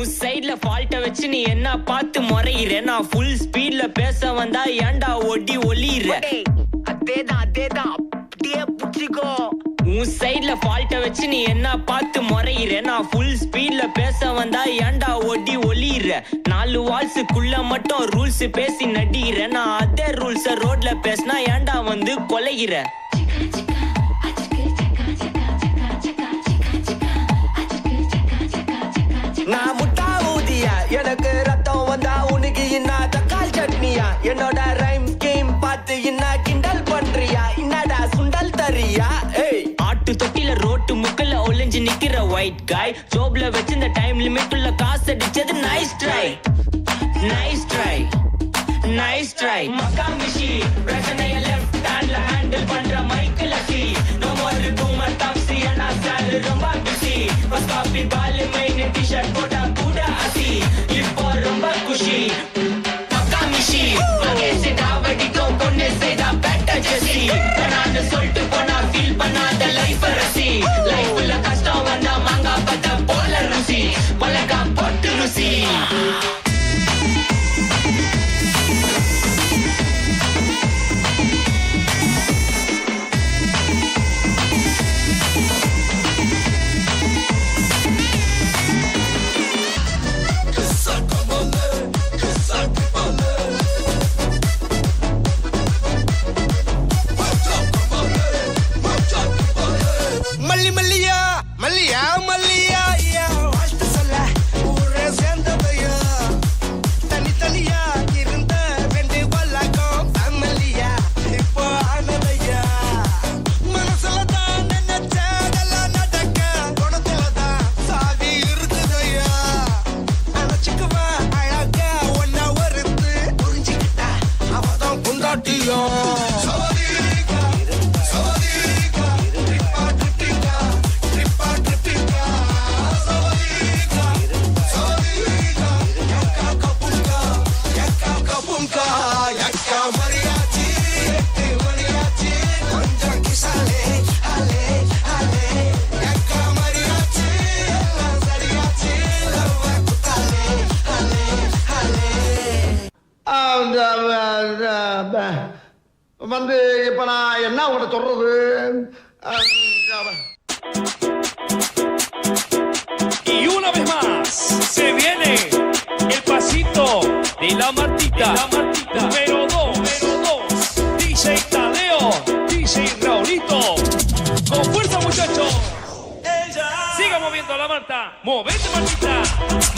உன் சைடுல ஃபால்ட்ட வச்சு நீ என்ன பார்த்து முறையிற நான் ஃபுல் ஸ்பீட்ல பேச வந்தா ஏன்டா ஒடி ஒளியிற அதேதான் அப்படியே புடிச்சிக்கோ உன் சைடுல ஃபால்ட்ட வச்சு நீ என்ன பார்த்து முறையிற நான் ஃபுல் ஸ்பீட்ல பேச வந்தா ஏன்டா ஒடி ஒளியிற 4 வால்ஸுக்குள்ள மட்டும் ரூல்ஸ் பேசி நடிகிற நான் அதே ரூல்ஸ ரோட்ல பேசினா ஏன்டா வந்து கொலைகிற நான் முட்டா ஊதியா எனக்கு ரத்தம் வந்தா உனக்கு இன்னா தக்காள் சட்னியா என்னோட ரைம் ஸ்கீம் பார்த்து இன்னா கிண்டல் பண்றியா என்னடா சுண்டல் தரியா ஆட்டு தொட்டில ரோட்டு முக்கல ஒளிஞ்சு நிக்கிற ஒயிட் காய் ஜோப்ல வச்சு இந்த டைம் லிமிட் உள்ள காசு அடிச்சது நைஸ் ட்ரை மக்கா மிஷி பிரச்சனைய லெஃப்ட் ஹேண்ட்ல ஹேண்டில் பண்ற மைக்கேல் சி நோ மோர் டூமர் டாக்ஸி அண்ட் சால் ரொம்ப பிஸி பஸ் காபி பால் மெயின் டி-ஷர்ட் போட்டா கூட அசி இப்போ ரொம்ப குஷி மக்கா மிஷி மகேசி டாவடிக்கும் பொண்ணு செய்தா பெட்டர் ஜெசி நான் சொல்லிட்டு போனா ஃபீல் பண்ணாத லைஃப் ரசி லைஃப்ல கஷ்டம் வந்தா மாங்கா பத்த போல ருசி மலகா பொட்டு ருசி வந்து இப்ப நான் என்ன உங்களை சொல்றது Y una vez más se viene el pasito de la Martita, número 2, DJ Tadeo, DJ Raulito, con fuerza muchachos, siga moviendo la Marta, movete Martita,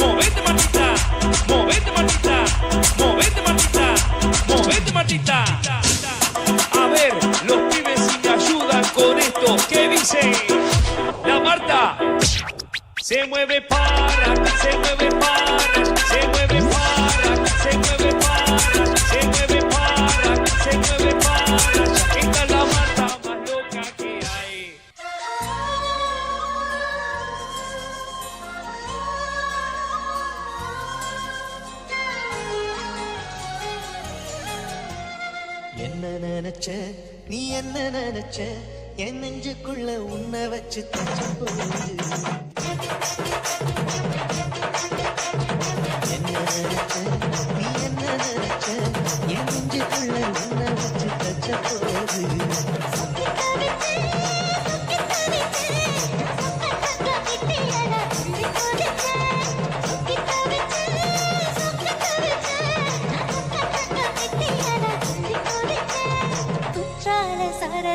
movete Martita, movete Martita, movete Martita, movete Martita. A ver, los pibes si me ayudan con esto, ¿qué dice? La Marta se mueve para, se mueve para, se mueve para, se mueve para, se mueve para, se mueve para. Esta es la Marta más loca que hay. என்ன நினைச்ச நீ என்ன நினைச்ச என் நெஞ்சுக்குள்ள உன்னை வச்சு தச்சு போகுது என்ன நினைச்ச நீ என்ன நினைச்ச என் நெஞ்சுக்குள்ள உன்னை வச்சு தச்ச போகுது சரது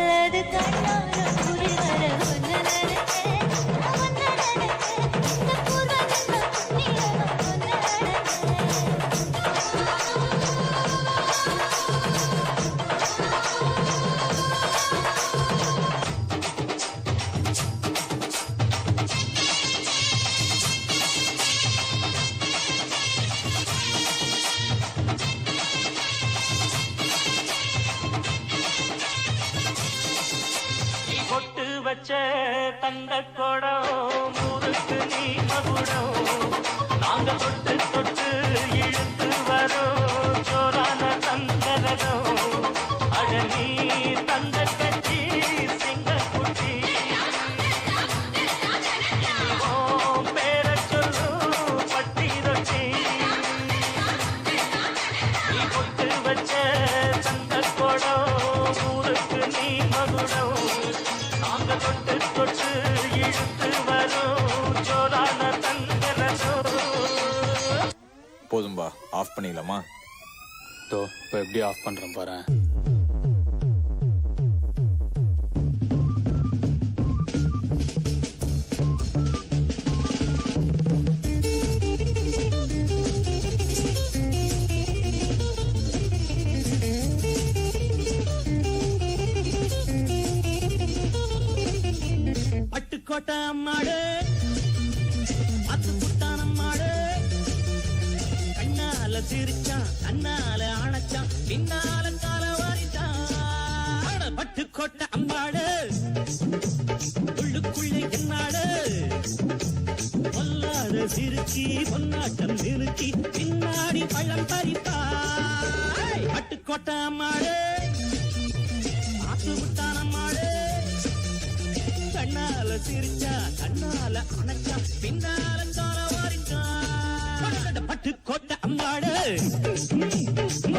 வச்ச தங்க கொடம் ஊருக்கு நீ மகுடம் நாங்க தொட்டு தொட்டு இழுத்து வரோம் சோரான தங்கரகம் அழனி தங்க கட்சி சிங்க குட்டி பேர சொல்லு பட்டி ஆஃப் பண்ணிடலாமா? தோ இப்போ எப்படி ஆஃப் பண்ணுறேன் பாரு. பட்டுக்கோட்டை அம்மாடு அத்து புட்டான மாடு கண்ணால சிரிச்சான் கண்ணால அணைச்சான் பின்னால கால வாரிச்சான். பட்டுக்கோட்டை அம்மாடு உள்ளுக்குள்ளே என்னாடு பொல்லாத சிரிச்சி பொன்னாட்டம் நிறுத்தி பின்னாடி பள்ளம் பறிப்பா. பட்டுக்கோட்டை அம்மாடு ஆத்து புட்டான மாடு கண்ணால சிரிச்சா கண்ணால அணைச்சா பின்னால கால வாரிச்சான். பட்டுக்கோட்டை அம்மாடு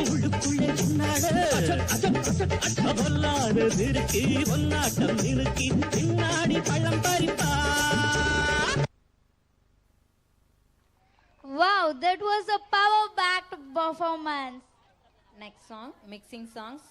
உள்ளுக்குள்ளே என்னாடு பொல்லாத சிரிச்சி பொன்னாட்டம் நிறுத்தி பின்னாடி பள்ளம் பறிப்பா. Wow, that was a power-packed performance. Next song, mixing songs.